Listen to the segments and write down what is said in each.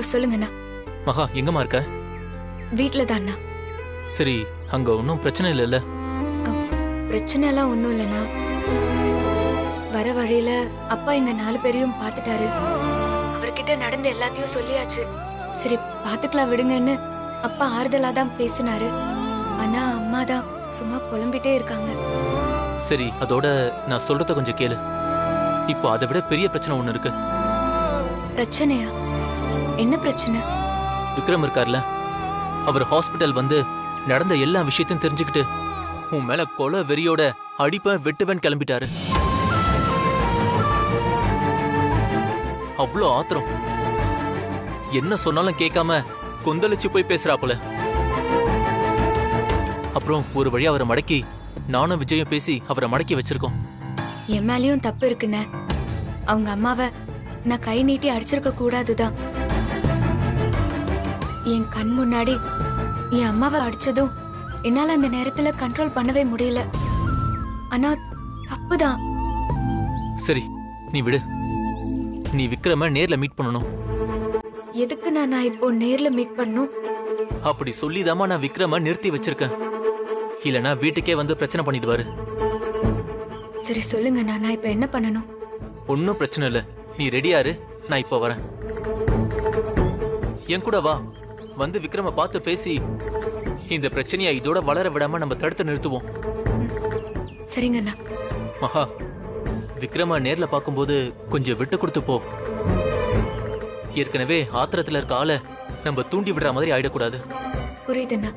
Hello சொல்லுங்கண்ணா. மகா எங்கம்மா இருக்க? வீட்ல தான்ண்ணா. சரி, அங்க ஒன்றும் பிரச்சனை இல்லைல்ல? பிரச்சனை எல்லாம் ஒன்றும் இல்லைண்ணா. வர வழியில அப்பா எங்க 4 பேரையும் பார்த்துட்டாரு. அவர்கிட்ட நடந்த எல்லாத்தையும் சொல்லியாச்சு. சரி பார்த்துக்கலாம் விடுங்கன்னு அப்பா ஆறுதலா தான் பேசினாரு. ஆனா அம்மா தான் சும்மா புலம்பிட்டே இருக்காங்க. சரி, அதோட நான் சொல்றத கொஞ்சம் கேளு. இப்போ அதை விட பெரிய பிரச்சனை ஒண்ணு இருக்கு. பிரச்சனையா? என்ன பிரச்சனை? விக்ரம் இருக்கார்ல, அவர் ஹாஸ்பிட்டல் வந்து நடந்த எல்லா விஷயத்தையும் தெரிஞ்சுக்கிட்டு உன் மேல கொலை வெறியோட அடிப்பேன் வெட்டுவேன் கிளம்பிட்டாரு. அவ்வளோ ஆத்திரம். என்ன சொன்னாலும் கேட்காம கொந்தளிச்சு போய் பேசுறாப்புல. அப்புறம் ஒரு வழியா அவரை மடக்கி நானும் விஜயும் பேசி அவரை மடக்கி வச்சிருக்கோம். என் மேலயும் தப்பு இருக்குண்ணே. அவங்க அம்மாவை நான் கை நீட்டி அடிச்சிருக்க கூடாதுதான். என் கண் முன்னாடி என் அம்மாவை அடிச்சதும் என்னால அந்த நேரத்துல கண்ட்ரோல் பண்ணவே முடியல. ஆனா தப்புதான். சரி நீ விடு. நீ விக்ரம நேர்ல மீட் பண்ணணும். எதுக்கு நான் இப்போ நேர்ல மீட் பண்ணும்? அப்படி சொல்லிதாமா நான் விக்ரம நிறுத்தி வச்சிருக்கேன். இல்லனா வீட்டுக்கே வந்து பிரச்சனை பண்ணிடுவாரு. சரி சொல்லுங்க, நான் இப்ப என்ன பண்ணணும்? ஒன்னும் பிரச்சனை இல்ல, நீ ரெடியாரு, நான் இப்ப வரேன். என் கூட வா. வந்து விக்ரம பார்த்து பேசி இந்த பிரச்சனையை இதோட வளர விடாம நம்ம தடுத்து நிறுத்துவோம். சரிங்கண்ணா. மகா, விக்ரம நேர்ல பார்க்கும்போது கொஞ்சம் விட்டு கொடுத்து போ. ஏற்கனவே ஆத்திரத்துல இருக்க ஆளை நம்ம தூண்டி விடுற மாதிரி ஆயிடக்கூடாது. புரியுதுண்ணா.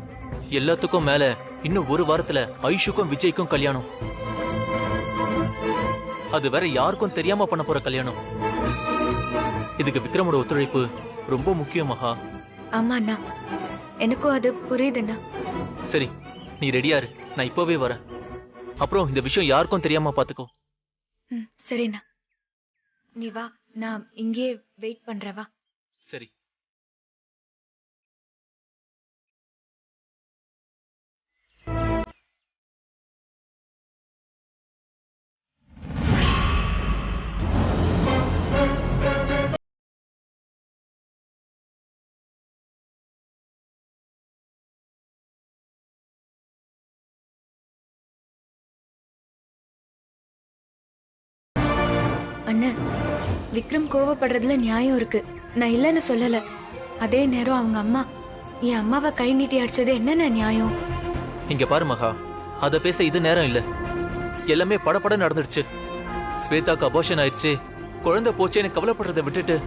எல்லாத்துக்கும் மேல இன்னும் ஒரு வாரத்துல ஐஷுக்கும் விஜய்க்கும் கல்யாணம். அது வேற யாருக்கும் தெரியாம பண்ண போற கல்யாணம். இதுக்கு விக்ரமோட ஒத்துழைப்பு ரொம்ப முக்கியம் மகா. ஆமா அண்ணா, எனக்கும் அது புரியுதுண்ணா. சரி நீ ரெடியாரு, நான் இப்பவே வரேன். அப்புறம் இந்த விஷயம் யாருக்கும் தெரியாம பாத்துக்கோ. சரிண்ணா, நீ வா, நான் இங்கே வெயிட் பண்றவா. சரி. அண்ணன், விக்ரம் கோவப்படுறதுல நியாயம் இருக்கு, நான் இல்லைன்னு சொல்லல. அதே நேரம் அவங்க அம்மா என் அம்மாவை கை நீட்டி அடிச்சது என்னென்ன நியாயம்? இங்க பாரு மகா, அத பேச இது நேரம் இல்ல. எல்லாமே படபட நடந்துடுச்சு. ஸ்வேதாக்கு அபோஷன் ஆயிடுச்சு, குழந்தை போச்சேன்னு கவலைப்படுறதை விட்டுட்டு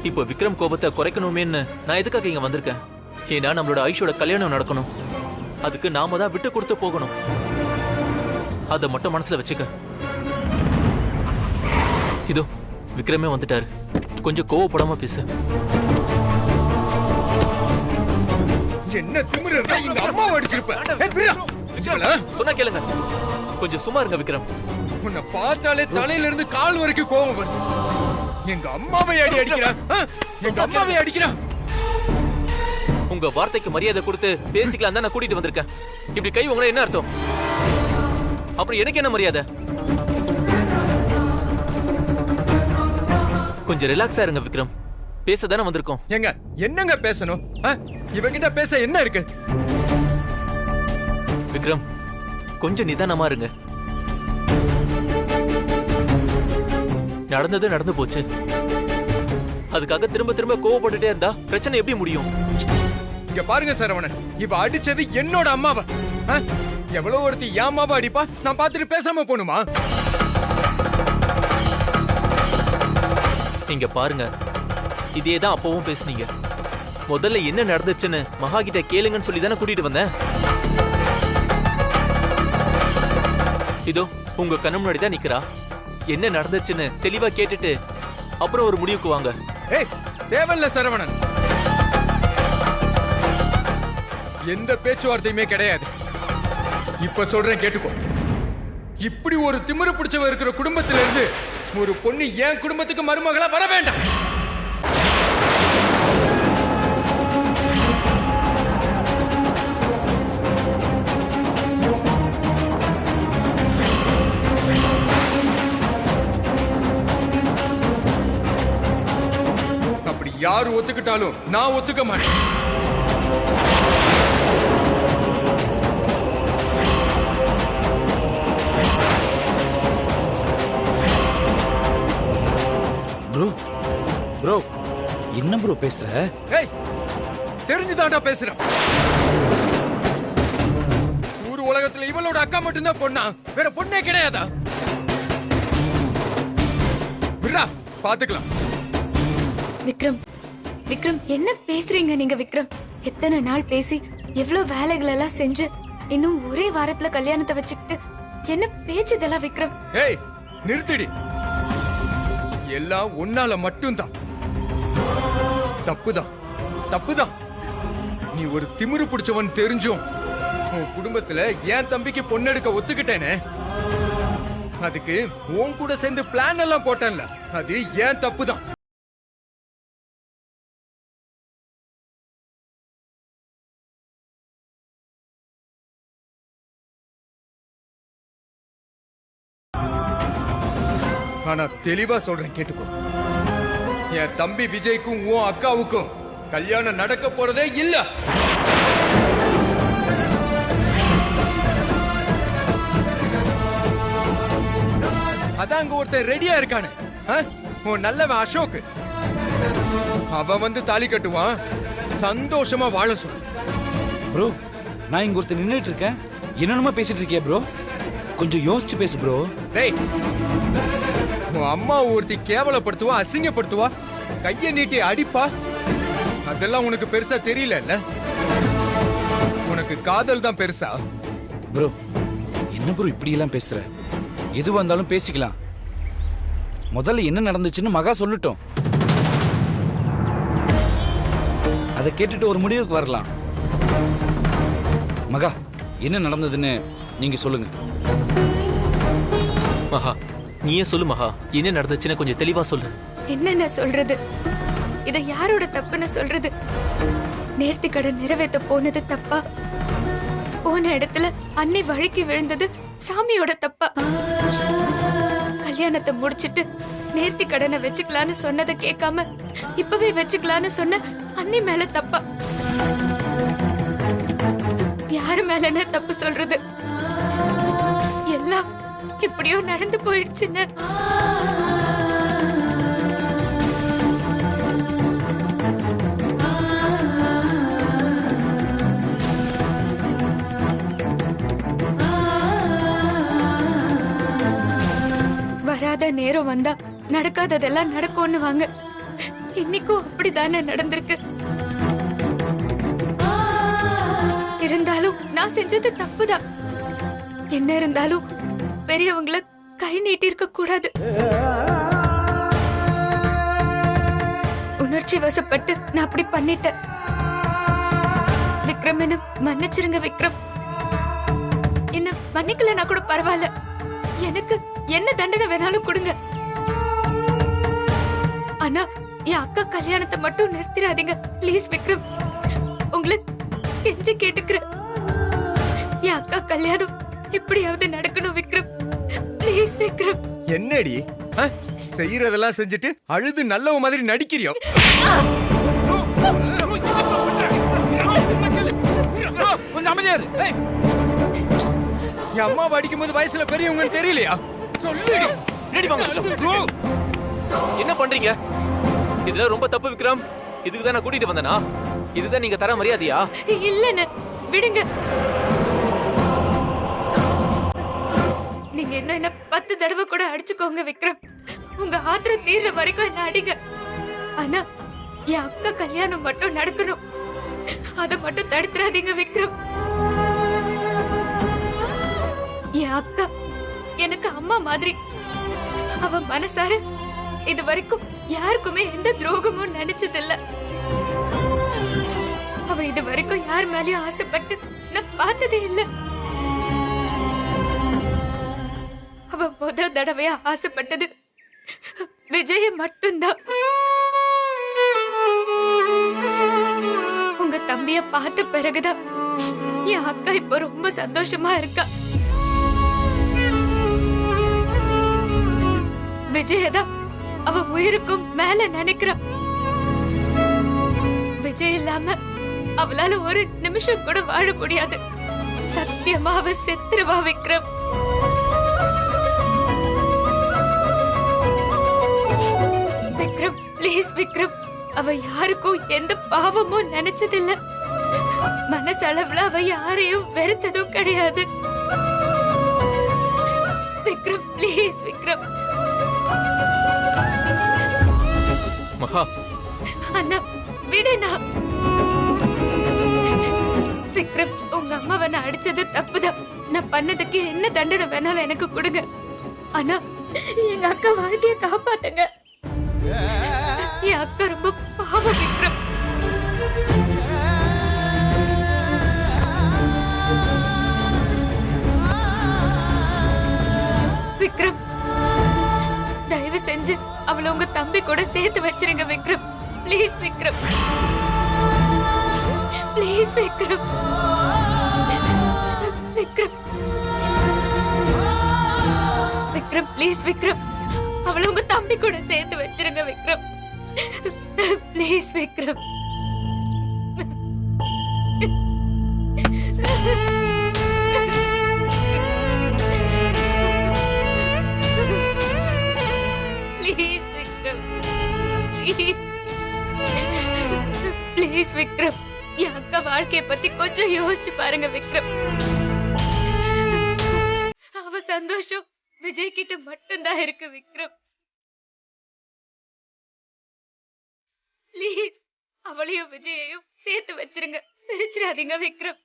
இப்போ விக்ரம் கோபத்தை குறைக்கணுமேன்னு நான் எதுக்காக இங்க வந்திருக்கேன்? ஏன்னா நம்மளோட ஐஷோட கல்யாணம் நடக்கணும். அதுக்கு நாம தான் விட்டு கொடுத்து போகணும். அதை மட்டும் மனசுல வச்சுக்க. இதோ விக்ரமே வந்துட்டாரு. கொஞ்சம் கோவப்படாம பேசு. என்ன திமிரு இருந்தா எங்க அம்மாவை அடிச்சிருப்பேன். சொன்னா கேளுங்க, கொஞ்சம் சும்மா இருங்க விக்ரம். உன்னை பார்த்தாலே தலையில இருந்து கால் வரைக்கும் கோபம் வருது. எங்க அம்மாவை அடிக்கிறான், எங்க அம்மாவை அடிக்கிறான். உங்க வார்த்தைக்கு மரியாதை கொடுத்து பேசிக்கலாம் தான் நான் கூட்டிட்டு வந்திருக்கேன். இப்படி கை உங்களை என்ன அர்த்தம்? அப்புறம் எனக்கு என்ன மரியாதை? கொஞ்சம் ரிலாக்ஸா இருங்க விக்ரம். பேச தானே வந்திருக்கோம். எங்க என்னங்க பேசணும்? இவங்கிட்ட பேச என்ன இருக்கு? விக்ரம் கொஞ்சம் நிதானமா இருங்க. நடந்தது நடந்து போச்சு. அதுக்காக திரும்ப திரும்ப கோவப்பட்டுட்டே இருந்தா பிரச்சனை எப்படி முடியும்? இங்க பாருங்க சரவணன், இவ அடிச்சது என்னோட அம்மாவை. எவ்வளவு ஒருத்தி என் அம்மாவை அடிப்பா, நான் பார்த்துட்டு பேசாம போணுமா? நீங்க பாருங்க, இதேதான் அப்பவும் பேசுனீங்க. முதல்ல என்ன நடந்துச்சுன்னு மகா கிட்ட கேளுங்கன்னு சொல்லி தானே கூட்டிட்டு வந்தேன். இதோ உங்க கண்ணு முன்னாடி தான் நிக்கிறா. என்ன நடந்துச்சுன்னு தெளிவா கேட்டுட்டு அப்புறம் ஒரு முடிவுக்கு வாங்க. ஏய் தேவல்ல சரவணன், எந்த பேச்சுவார்த்தையுமே கிடையாது. இப்ப சொல்றேன் கேட்டுக்கோ. இப்படி ஒரு திமிரு பிடிச்சவ இருக்கிற குடும்பத்தில இருந்து ஒரு பொண்ணு என் குடும்பத்துக்கு மருமகளா வர வேண்டாம். அப்படி யாரு ஒத்துக்கிட்டாலும் நான் ஒத்துக்க மாட்டேன். ப்ரோ ப்ரோ என்ன ப்ரோ பேசுற? ஏய், தெரிஞ்சுதான்டா பேசுறேன். ஊர் உலகத்துல இவளோட அக்கா மட்டும்தான் பொண்ணா? வேற பொண்ணே கிடையாதா? விட்றா, பாத்துக்கலாம். விக்ரம், விக்ரம் என்ன பேசுறீங்க நீங்க? விக்ரம், எத்தனை நாள் பேசி எவ்வளவு வேலைகள் எல்லாம் செஞ்சு இன்னும் ஒரே வாரத்துல கல்யாணத்தை வச்சுக்கிட்டு என்ன பேச்சு இதெல்லாம்? விக்ரம், ஏய், நிறுத்திடி. எல்லாம் உன்னால மட்டும்தான். தப்புதான், தப்புதான். நீ ஒரு திமிரு பிடிச்சவன் தெரிஞ்சும் உன் குடும்பத்துல என் தம்பிக்கு பொண்ணெடுக்க ஒத்துக்கிட்டேனே, அதுக்கு உன் கூட சேர்ந்து பிளான் எல்லாம் போட்டேன்ல, அது ஏன் தப்புதான். ஆனா தெளிவா சொல்றேன், கேட்டுக்கோ. என் தம்பி விஜய்க்கும் உன் அக்காவுக்கும் கல்யாணம் நடக்க போறதே இல்ல. அதான் அங்க ஒருத்தன் ரெடியா இருக்கானு, உன் நல்லவன் அசோக். அவன் வந்து தாலி கட்டுவான், சந்தோஷமா வாழ சொல்லு. ப்ரோ, நான் இங்க ஒருத்தர் நின்னுட்டு இருக்கேன், என்னென்னமா பேசிட்டு இருக்கியா ப்ரோ? கொஞ்சம் யோசிச்சு பேசு ப்ரோ. டேய், உன் அம்மா ஒருத்தி கேவலப்படுத்துவா, அசிங்கப்படுத்துவா, கைய நீட்டி அடிப்பா, அதெல்லாம் உனக்கு பெருசா தெரியல. உனக்கு காதல் தான் பெருசா? ப்ரோ, என்ன ப்ரோ இப்படி எல்லாம் பேசுற? எது வந்தாலும் பேசிக்கலாம். முதல்ல என்ன நடந்துச்சுன்னு மகா சொல்லட்டும், அதை கேட்டுட்டு ஒரு முடிவுக்கு வரலாம். மகா, என்ன நடந்ததுன்னு நீங்க சொல்லுங்க. மகா, நீயே சொல்லு மகா, என்ன நடந்துச்சுன்னு கொஞ்சம் தெளிவா சொல்லு. என்னென்ன சொல்றது? இத யாரோட தப்புன்னு சொல்றது? நேர்த்தி கடன் நிறைவேற்ற போனது தப்பா? போன இடத்துல அன்னை வழுக்கி விழுந்தது சாமியோட தப்பா? கல்யாணத்தை முடிச்சிட்டு நேர்த்தி கடனை வச்சுக்கலான்னு சொன்னதை கேட்காம இப்பவே வச்சுக்கலான்னு சொன்ன அன்னை மேல தப்பா? யாரு மேலன்னு தப்பு சொல்றது? எல்லாம் இப்படியோ நடந்து போயிடுச்சுன்னு. வராத நேரம் வந்தா நடக்காததெல்லாம் நடக்கும்னு வாங்க. இன்னைக்கும் அப்படித்தானே நடந்திருக்கு. இருந்தாலும் நான் செஞ்சது தப்புதான். என்ன இருந்தாலும் பெரியவங்கள கை நீட்டி இருக்க கூடாது. உணர்ச்சி வசப்பட்டு நான் அப்படி பண்ணிட்டேன். விக்ரம், என்ன மன்னிச்சிருங்க விக்ரம். என்ன மன்னிக்கலன்னா கூட பரவாயில்ல, எனக்கு என்ன தண்டனை வேணாலும் கொடுங்க. ஆனா என் அக்கா கல்யாணத்தை மட்டும் நிறுத்திடாதீங்க பிளீஸ் விக்ரம். உங்களை கெஞ்சி கேட்டுக்கிறேன், என் அக்கா கல்யாணம் எப்படியாவது நடக்கணும் விக்ரம். ப்ளீஸ் விக்ரம். என்னடி செய்யறதெல்லாம் செஞ்சுட்டு அழுது நல்லவ மாதிரி நடிக்கிறியோ? கொஞ்சம் அமைதியா இரு. என் அம்மாவை அடிக்கும் போது வயசுல பெரியவங்கன்னு தெரியலையா? சொல்லுடி. என்ன பண்றீங்க? இதுல ரொம்ப தப்பு விக்ரம். இதுக்கு தான் நான் கூட்டிட்டு வந்தேனா? இதுதான் நீங்க தர மரியாதையா? இல்லன்னு விடுங்க. நீங்க என்ன 10 தடவை கூட அடிச்சுக்கோங்க விக்ரம். உங்க ஆத்திரம் தீர்ற வரைக்கும் என்ன அடிங்க. ஆனா என் அக்கா கல்யாணம் மட்டும் நடக்கணும், அதை மட்டும் தடுத்துறாதீங்க விக்ரம். என் அக்கா எனக்கு அம்மா மாதிரி. அவ மனசார இது வரைக்கும் யாருக்குமே எந்த துரோகமும் நினைச்சதில்ல. அவ இது வரைக்கும் யார் மேலயும் ஆசைப்பட்டு நான் பார்த்ததே இல்ல. அவ முதல் தடவையா ஆசைப்பட்டது விஜய மட்டும்தான். உங்க தம்பிய பார்த்த பிறகுதான் என் அக்கா இப்ப ரொம்ப சந்தோஷமா இருக்கா. விஜயதான் அவ உயிருக்கும் மேல நினைக்கிறா. விஜய் இல்லாம அவளால ஒரு நிமிஷம் கூட வாழ முடியாது. சத்தியமா அவ செத்துருவா விக்ரம். விக்ரம் ப்ளீஸ் விக்ரம், அவ யாருக்கும் எந்த பாவமும் நினைச்சதில்ல. மனசளவுல அவ யாரையும் வெறுத்ததும் கிடையாது. விக்ரம் ப்ளீஸ் விக்ரம். மகா அண்ணா விடுண்ணா. விக்ரம், உங்க அம்மாவை நான் அடிச்சது தப்புதான். நான் பண்ணதுக்கு என்ன தண்டனை வேணாலும் எனக்கு கொடுங்க. ஆனா எங்க அக்கா வாழ்க்கைய காப்பாத்துங்க. என் அக்கா ரொம்ப பாவம் விக்ரம். விக்ரம், தயவு செஞ்சு அவளை உங்க தம்பி கூட சேர்த்து வச்சிருங்க Vikram. Please Vikram, please Vikram. Vikram Vikram please Vikram, அவளை உங்க தம்பி கூட சேர்த்து வச்சிருங்க Vikram. Please Vikram. Please Vikram, please please Vikram. என் அக்கா வாழ்க்கைய பத்தி கொஞ்சம் யோசிச்சு பாருங்க விக்ரம். அவ சந்தோஷம் விஜய் கிட்ட மட்டும்தான் இருக்கு விக்ரம். ப்ளீஸ் அவளையும் விஜயையும் சேர்த்து வச்சிருங்க, பிரிச்சிடாதீங்க விக்ரம்.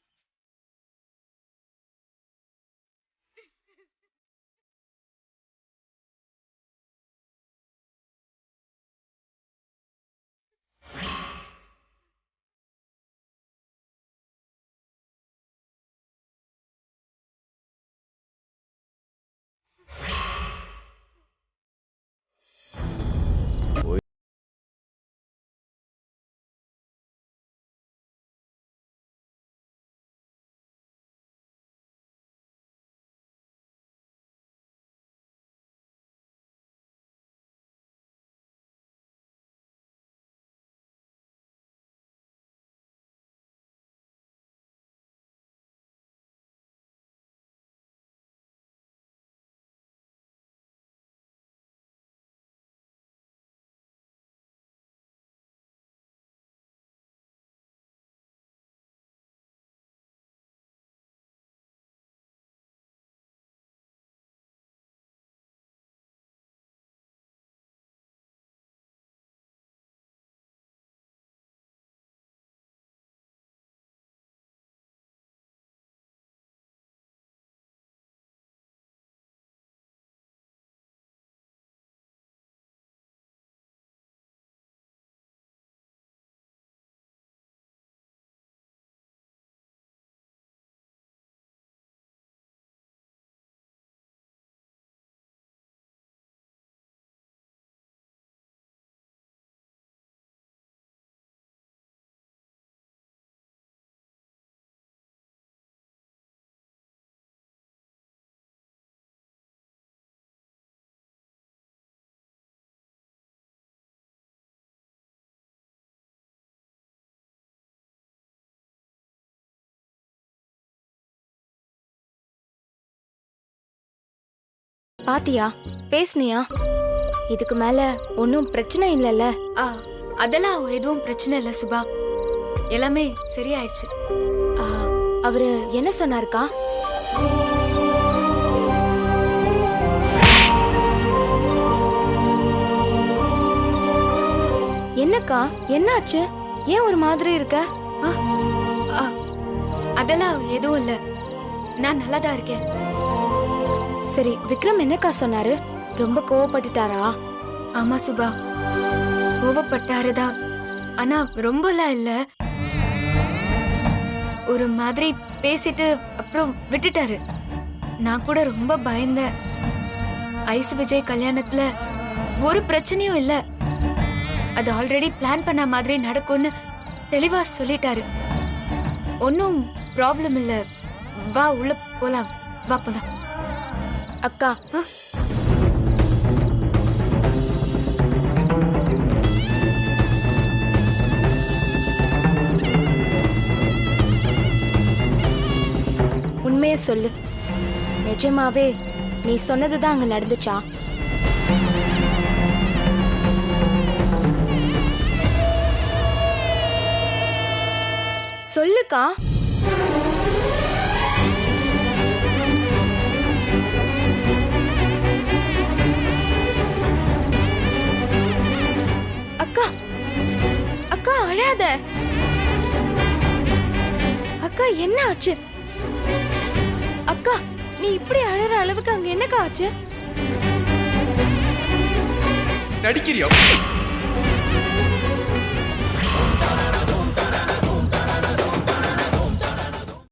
பாத்தியா, பேசுனியா? இதுக்கு மேல ஒன்னும் பிரச்சனை இல்லைல்ல? அதெல்லாம் எதுவும் பிரச்சனை இல்ல சுபா, எல்லாமே சரியாயிடுச்சு. அவரு என்ன சொன்னாருக்கா? என்னக்கா, என்னாச்சு? ஏன் ஒரு மாதிரி இருக்க? அதெல்லாம் எதுவும் இல்ல, நான் நல்லாதான் இருக்கேன். சரி, விக்ரம் என்னக்கா சொன்னாரு? ரொம்ப கோவப்பட்டுட்டாரா? ஆமா சுபா, கோவப்பட்டாருதான். ஆனா ரொம்பலாம் இல்ல, ஒரு மாதிரி பேசிட்டு அப்புறம் விட்டுட்டாரு. நான் கூட ரொம்ப பயந்தேன். ஐஸ் விஜய் கல்யாணத்துல ஒரு பிரச்சனையும் இல்ல, அது ஆல்ரெடி பிளான் பண்ண மாதிரி நடக்கும்னு தெளிவா சொல்லிட்டாரு. ஒன்னும் ப்ராப்ளம் இல்ல, வா உள்ள போலாம், வா போலாம். அக்கா, உண்மைய சொல்லு. நிஜமாவே நீ சொன்னதுதான் அங்க நடந்துச்சா? சொல்லுக்கா. அக்கா அக்கா அழாத. அக்கா என்ன ஆச்சு? அக்கா நீ இப்படி அழற அளவுக்கு அங்க என்னக்கா ஆச்சு? நடிக்கிறியா?